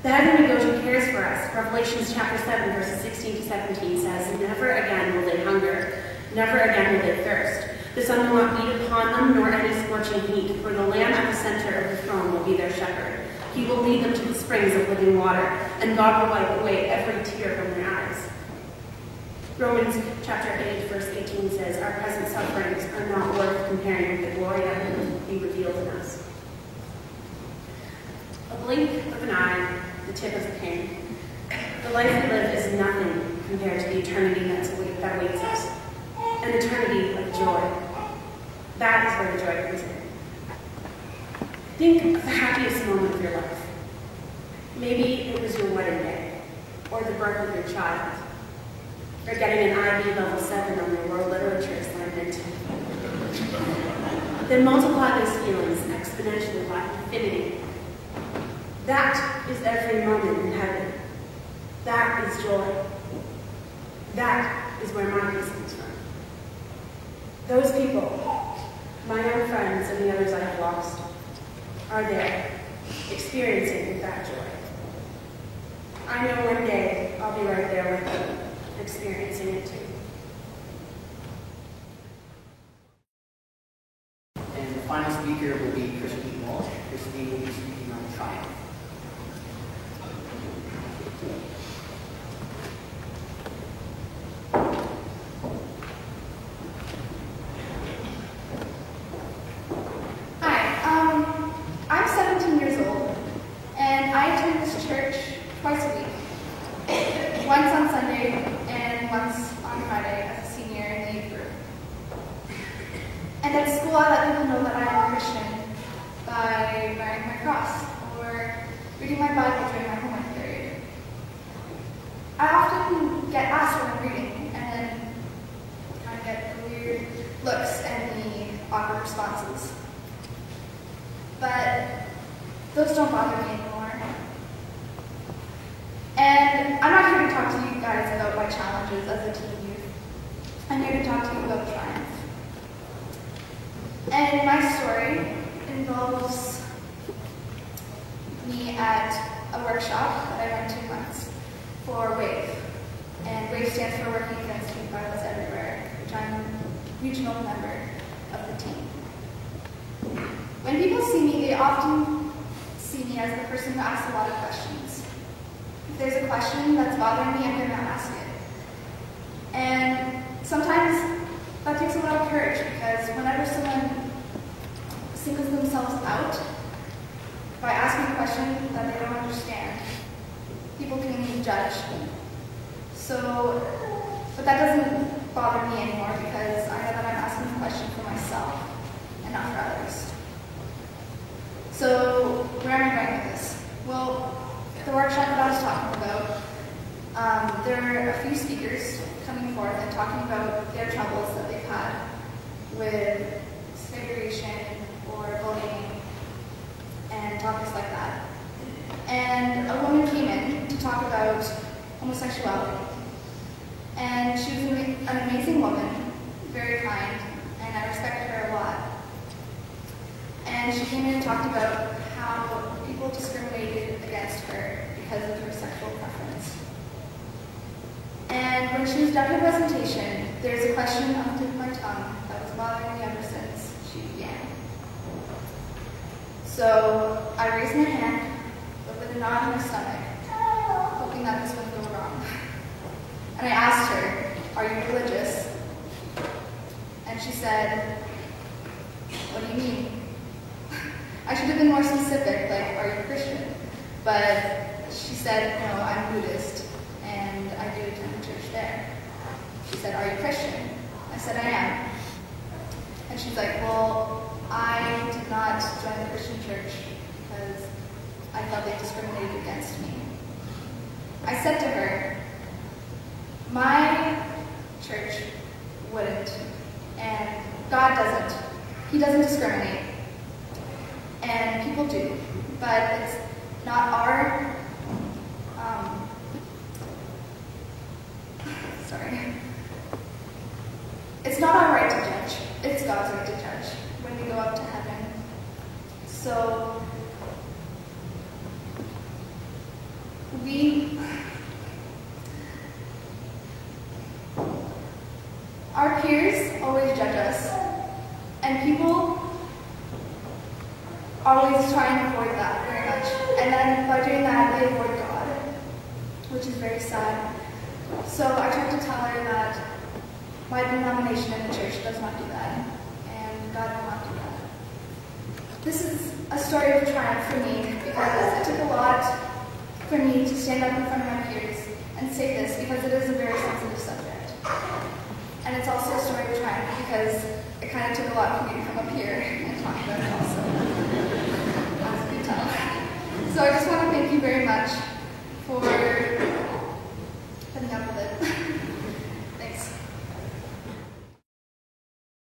The heavenly goat who cares for us, Revelation chapter 7, verses 16 to 17 says, "Never again will they hunger, never again will they thirst. The sun will not beat upon them, nor any scorching heat, for the Lamb at the center of the throne will be their shepherd. He will lead them to the springs of living water, and God will wipe away every tear from their eyes." Romans chapter 8, verse 18 says, "Our present sufferings are not worth comparing with the glory that will be revealed in us." A blink of an eye, the tip of a pin. The life we live is nothing compared to the eternity that awaits us. An eternity of joy. That is where the joy comes in. Think of the happiest moment of your life. Maybe it was your wedding day, or the birth of your child, or getting an IB level 7 on your world literature assignment. Then multiply those feelings exponentially by infinity. That is every moment in heaven. That is joy. That is where my peace comes from. Those people, my own friends and the others I have lost, are there, experiencing that joy. I know one day I'll be right there with them, experiencing it too. And the final speaker will be Christine Walsh. Christine will be speaking on triumph. I'm 17 years old, and I attend this church twice a week. Once on Sunday and once on Friday as a senior in the youth group. And at school, I let people know that I am a Christian by wearing my cross or reading my Bible during my homework period. I often get asked what I'm reading, and then I get the weird looks and the awkward responses. But those don't bother me anymore. And I'm not here to talk to you guys about my challenges as a teen youth. I'm here to talk to you about triumph. And my story involves me at a workshop that I went to once for WAVE. And WAVE stands for Working Against Youth Violence Everywhere, which I'm a regional member of the team. When people see me, they often see me as the person who asks a lot of questions. If there's a question that's bothering me, I'm going to ask it. And sometimes that takes a lot of courage, because whenever someone singles themselves out by asking a question that they don't understand, people can judge. But that doesn't bother me anymore, because I know that I'm asking a question for myself and not for others. So, where am I going with this? Well, the workshop that I was talking about, there are a few speakers coming forth and talking about their troubles that they've had with segregation or bullying and topics like that. And a woman came in to talk about homosexuality. And she was an amazing woman, very kind, and I respect her a lot. And she came in and talked about how people discriminated against her because of her sexual preference. And when she was done her presentation, there's a question on the tip of my tongue that was bothering me ever since she began. So I raised my hand, but with a knot in my stomach, hoping that this wouldn't go wrong. And I asked her, "Are you religious?" And she said, "What do you mean?" I should have been more specific, like, "Are you Christian?" But she said, "No, I'm Buddhist, and I do attend the church there." She said, "Are you Christian?" I said, "I am." And she's like, "Well, I did not join the Christian church because I felt they discriminated against me." I said to her, "My church wouldn't, and God doesn't. He doesn't discriminate. And people do, but it's not our, it's not our right to judge. It's God's right to judge when we go up to heaven. So peers always judge us, and people always try and avoid that very much. And then by doing that, they avoid God, which is very sad. So I tried to tell her that my denomination in the church does not do that, and God will not do that. This is a story of triumph for me because it took a lot for me to stand up in front of my peers and say this because it is a very sensitive subject. And it's also a story of triumph because it kind of took a lot for me to come up here and talk about it also, as you can tell. So I just want to thank you very much for